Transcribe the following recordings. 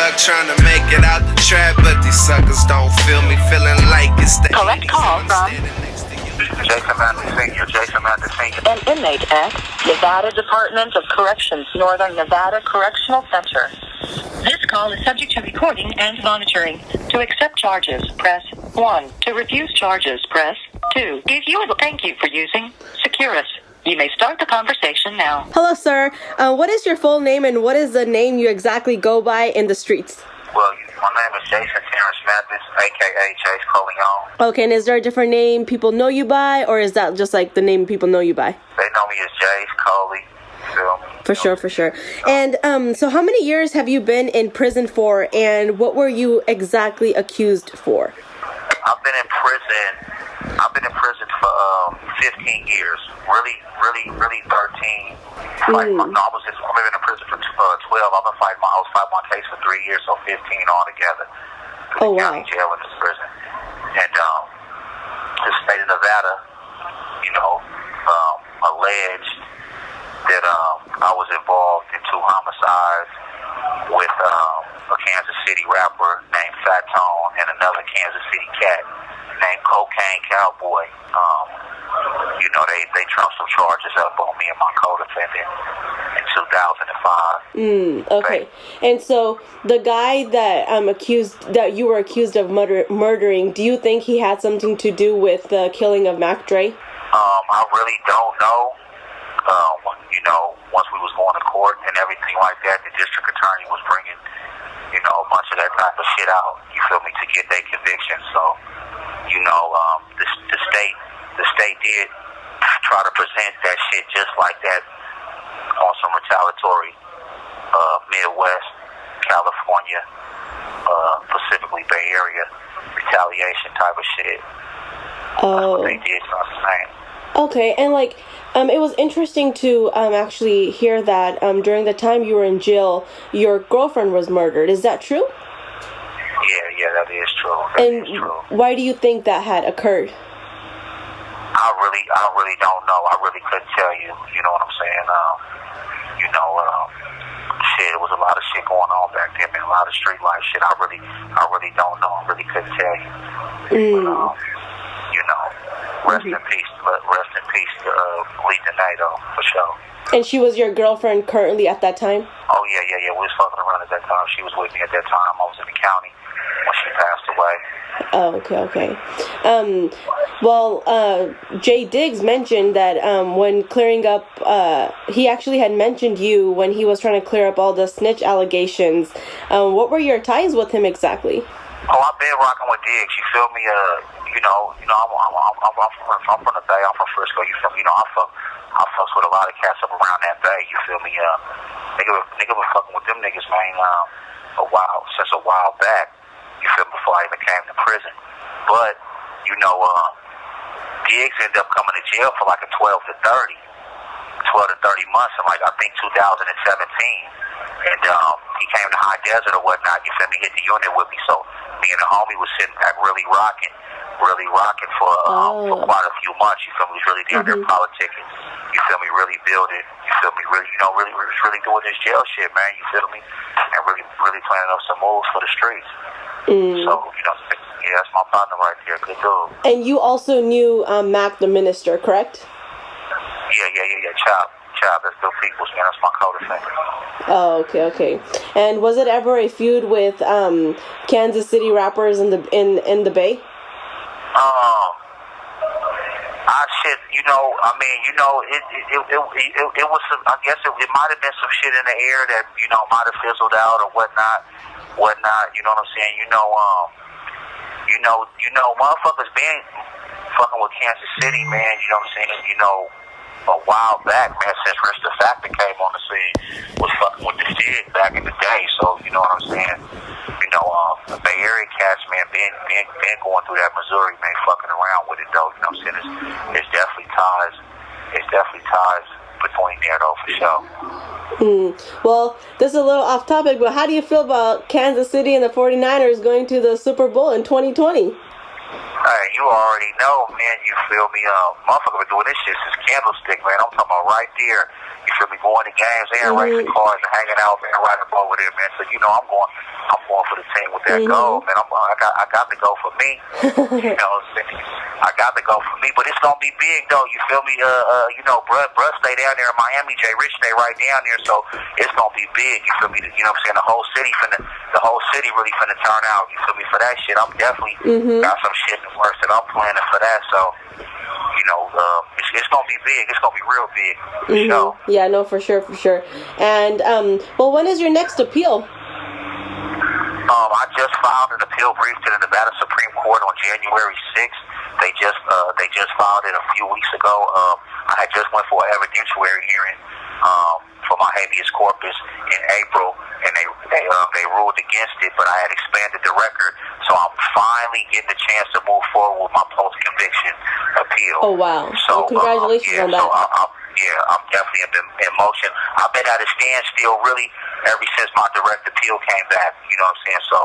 luck trying to make it out the trap, but these suckers don't feel me, feeling like it's the Collect 80s. call I'm from standing next to you. Jason Mathis Sr. an inmate at Nevada Department of Corrections, Northern Nevada Correctional Center. This call is subject to recording and monitoring. To accept charges, press 1. To refuse charges, press 2. Thank you for using Securus. You may start the conversation now. Hello, sir. What is your full name and what is the name you exactly go by in the streets? Well, my name is Jason Terrence Mathis, a.k.a. Chase Coleon. Okay, and is there a different name people know you by, or is that just like the name people know you by? They know me as Jace Coley. For sure. And so how many years have you been in prison for, and what were you exactly accused for? I've been in prison for 15 years. Really 13. I've been in prison for 12. I was fighting my case for 3 years, so 15 altogether. Oh, wow. County jail in this prison. And the state of Nevada, alleged that I was involved in 2 homicides with a Kansas City rapper named Fat Tone and another Kansas City cat named Cocaine Cowboy. They trumped some charges up on me and my co-defendant in 2005. Okay. And so the guy that you were accused of murdering, do you think he had something to do with the killing of Mac Dre? I really don't know. Once we was going to court and everything like that, the district attorney was bringing, a bunch of that type of shit out, you feel me, to get their conviction. So, the state did try to present that shit just like that on some retaliatory Midwest, California, specifically Bay Area retaliation type of shit. That's what they did, so I'm saying. Okay, and it was interesting to actually hear that during the time you were in jail, your girlfriend was murdered. Is that true? Yeah, that is true. That is true. Why do you think that had occurred? I really don't know. I really couldn't tell you. You know what I'm saying? It was a lot of shit going on back then, man. A lot of street life shit. I really don't know. I really couldn't tell you. Rest in peace. Rest in peace to Lee Donato, for sure. And she was your girlfriend currently at that time? Oh, yeah. We was fucking around at that time. She was with me at that time. I was in the county when she passed away. Oh, okay. Jay Diggs mentioned that when clearing up, he actually had mentioned you when he was trying to clear up all the snitch allegations. What were your ties with him exactly? Oh, I've been rocking with Diggs. You feel me? I'm from the Bay. I'm from Frisco. You feel me? I fucks with a lot of cats up around that Bay. You feel me? Nigga been fucking with them niggas, man, since a while back. You feel me? Before I even came to prison. But Diggs ended up coming to jail for like a 12 to 30 months in I think 2017. And he came to High Desert or whatnot, you feel me, hit the unit with me. So me and the homie was sitting back really rocking for quite a few months. You feel me? We was really down there politicking. You feel me? Really building. You feel me? Really, really doing this jail shit, man. You feel me? And really planning up some moves for the streets. So, that's my partner right there. Good dude. And you also knew Mac the minister, correct? Yeah. Chop. That's Bill Peoples, man. That's my co-defendant. Oh, okay. And was it ever a feud with Kansas City rappers in the Bay? It was some, I guess it might have been some shit in the air that, might have fizzled out or whatnot, you know what I'm saying? Motherfuckers been fucking with Kansas City, man, you know what I'm saying? A while back, man, since Rich the Factor came on the scene, was fucking with the shit back in the day, so, you know what I'm saying? The Bay Area cats, man, been going through that Missouri, man, fucking around with it, though, you know what I'm saying? It's definitely ties between there, though, for sure. Well, this is a little off topic, but how do you feel about Kansas City and the 49ers going to the Super Bowl in 2020? Hey, you already know, man, you feel me? Motherfucker been doing this shit since Candlestick, man. I'm talking about right there. You feel me? Going to games and racing cars and hanging out, man, right up over there, man. So, I'm I'm going for the team with that goal, man. I got to go for me. You know what I'm saying? I got to go for me, but it's gonna be big though. You feel me? You know, bruh stay down there in Miami. Jay Rich stay right down there, so it's gonna be big. You feel me? You know what I'm saying? The whole city really finna turn out. You feel me? For that shit, I'm definitely got some shit in the works that I'm planning for that. So, you know, it's gonna be big. It's gonna be real big. For sure. Yeah, no, for sure. And well, when is your next appeal? I just filed an appeal brief to the Nevada Supreme Court on January 6th. They just filed it a few weeks ago. I had just went for an evidentiary hearing for my habeas corpus in April, and they ruled against it. But I had expanded the record, so I'm finally getting the chance to move forward with my post-conviction appeal. Oh wow! So congratulations on that. I'm definitely in motion. I've been at a standstill really ever since my direct appeal came back. You know what I'm saying? So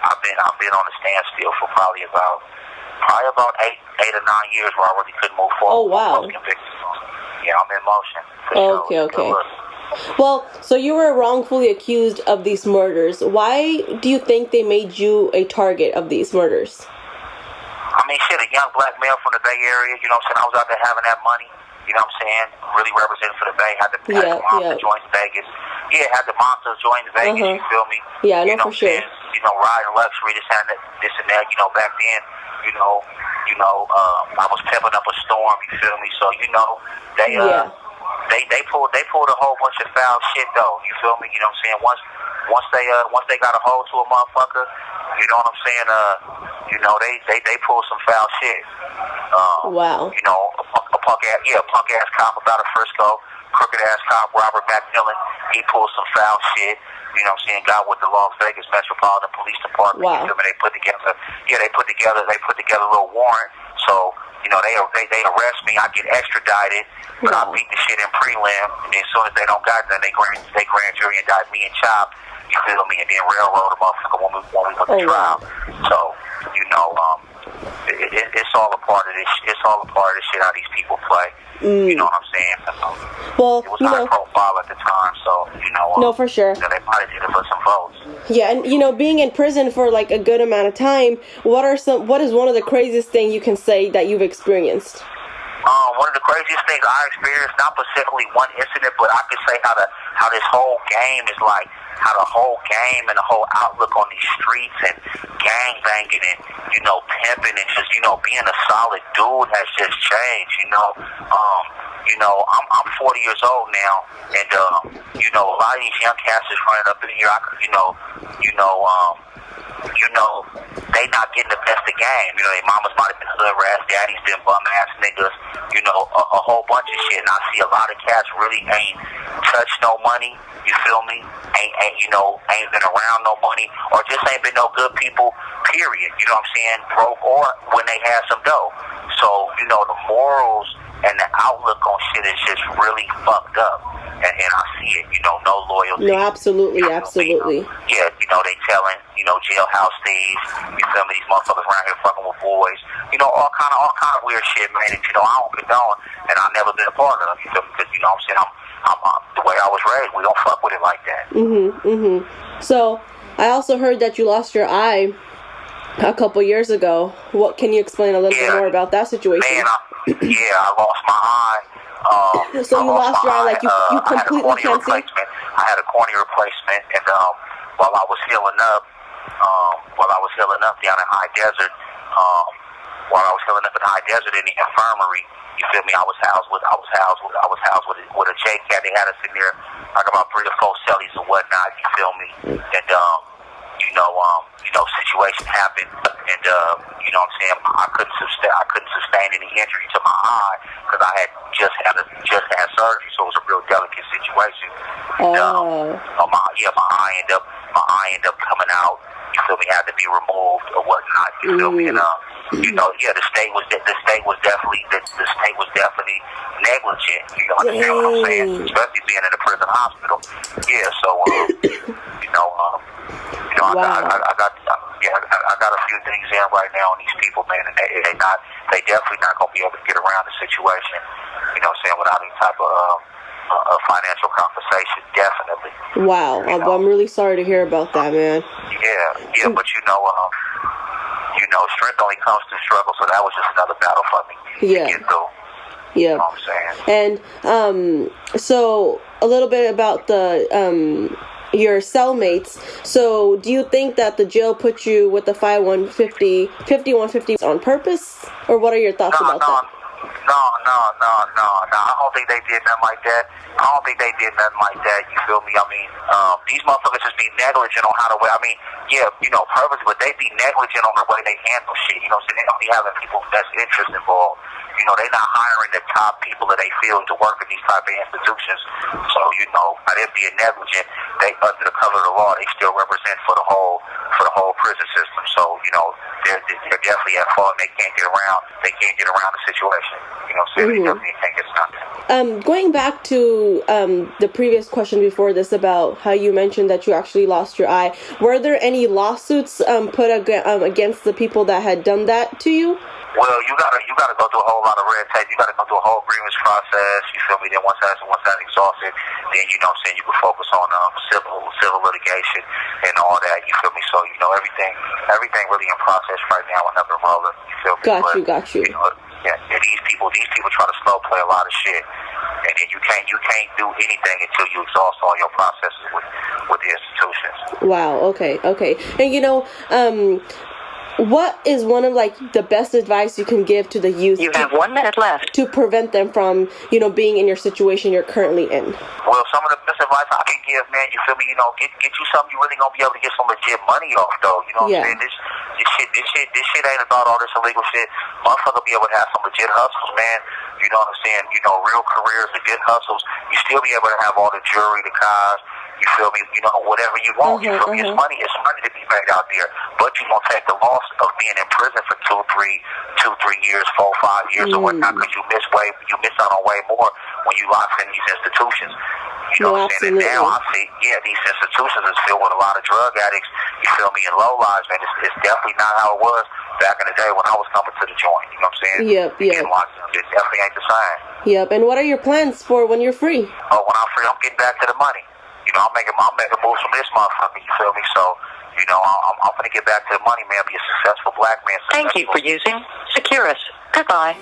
I've been on a standstill for probably about 8 or 9 years where I really couldn't move forward. Oh wow! Yeah, I'm in motion. Okay. Well, so you were wrongfully accused of these murders. Why do you think they made you a target of these murders? I mean, shit, a young black male from the Bay Area. You know what I'm saying? I was out there having that money. You know what I'm saying? Really representing for the Bay. Had the monster join Vegas. Yeah, had the monster join Vegas. You feel me? Yeah, you know for sure. You know, riding luxury, this and that. You know, back then, I was pimping up a storm. You feel me? So you know, they pulled a whole bunch of foul shit though. You feel me? You know what I'm saying? Once they got a hold to a motherfucker, you know what I'm saying? You know, they pulled some foul shit. Wow. You know, a punk ass cop out of Frisco, crooked ass cop Robert McMillan. He pulled some foul shit. You know what I'm saying? Got with the Las Vegas Metropolitan Police Department. Wow. You feel me? They put together a little warrant. So, you know, they arrest me. I get extradited, but I beat the shit in prelim. And then as soon as they don't got that, they grand jury indict me and Chop. You feel me? And then railroad a motherfucker when we went to trial. So, you know, it's all a part of this. It's all a part of the shit how these people play. You know what I'm saying? Well, it was high profile at the time, so you know. No, for sure. You know, they probably did it for some votes. Yeah, and you know, being in prison for like a good amount of time, what is one of the craziest things you can say that you've experienced? One of the craziest things I experienced, not specifically one incident, but I could say how this whole game is like, how the whole game and the whole outlook on these streets and gang banging and, you know, pimping and just, you know, being a solid dude has just changed, you know. I'm 40 years old now, and you know, a lot of these young cats is running up in here. They not getting the best of game. You know, their mamas might have been hood rats, daddies been bum ass niggas. You know, a whole bunch of shit. And I see a lot of cats really ain't touched no money. You feel me? Ain't been around no money, or just ain't been no good people. Period. You know what I'm saying? Broke or when they had some dough. So you know, the morals and the outlook on shit is just really fucked up. And I see it, you know, no loyalty. No, absolutely. Yeah, you know, they telling, you know, jailhouse thieves, you feel me, these motherfuckers around here fucking with boys, you know, all kind of weird shit, man, that, you know, I don't condone, and I've never been a part of, you feel me, because, you know what I'm saying, I'm the way I was raised, we don't fuck with it like that. So, I also heard that you lost your eye a couple years ago. What, can you explain a little bit more about that situation? Man, I lost my eye. So you lost your eye, like you completely can't see? I had a cornea replacement, and while I was healing up down in High Desert, in the infirmary, you feel me? I was housed with a J cat. They had us in there like about 3 or 4 cellies and whatnot. You feel me? And situation happened, and you know what I'm saying, I couldn't sustain any injury to my eye because I had just had surgery, so it was a real delicate situation. My eye ended up coming out. You feel me? Had to be removed or whatnot. You feel me? And the state was definitely negligent. You know, understand what I'm saying? Especially being in a prison hospital. Yeah. So I got a few things in right now on these people, man, and they definitely not gonna be able to get around the situation. You know what I'm saying? Without any type of financial compensation, definitely. Wow, I'm really sorry to hear about that, man. Yeah, but strength only comes through struggle, so that was just another battle for me to get through. Yeah. You know what I'm saying? And so a little bit about the your cellmates. So do you think that the jail put you with the 5150 on purpose, or what are your thoughts about that? No. I don't think they did nothing like that. You feel me? I mean, these motherfuckers just be negligent on how to wear. I mean, purpose, but they be negligent on the way they handle shit. You know what I'm saying? They don't be having people's best interest involved. You know, they're not hiring the top people that they feel to work in these type of institutions. So, by them being negligent, they under the cover of the law, they still represent for the whole prison system. So, they're definitely at fault. They can't get around the situation. You know what I'm saying? They definitely can't get something. Going back to the previous question before this about how you mentioned that you actually lost your eye, were there any lawsuits put against the people that had done that to you? Well, you gotta go through a whole lot of red tape. You gotta go through a whole grievance process. You feel me? Then once that's exhausted, then you know what I'm saying, you can focus on civil litigation and all that. You feel me? So everything really in process right now. Another roller. You feel me? Got you. And these people try to slow play a lot of shit, and then you can't do anything until you exhaust all your processes with the institutions. Wow. Okay. And what is one of the best advice you can give to the youth? You have 1 minute left to prevent them from being in your situation you're currently in. Well, some of the best advice I can give, man, you feel me? Get you something you really gonna be able to get some legit money off, though. You know what I'm saying? This shit ain't about all this illegal shit. Motherfucker be able to have some legit hustles, man. You know what I'm saying? Real careers, legit hustles. You still be able to have all the jewelry, the cars. You feel me? Whatever you want. You feel me? It's money to be made out there. But you gonna take the loss of being in prison for 2, 3 years, 4, 5 years or whatnot, because you miss out on way more when you lock in these institutions. You know what I'm saying? And now I see, these institutions is filled with a lot of drug addicts. You feel me? And low lives, man. It's definitely not how it was back in the day when I was coming to the joint. You know what I'm saying? Yep. Getting locked up, it definitely ain't the same. Yep. And what are your plans for when you're free? Oh, when I'm free, I'm getting back to the money. I'm making moves from this motherfucker, you feel me? So, I'm gonna get back to the money, man, be a successful black man. Thank you for using Securus. Goodbye.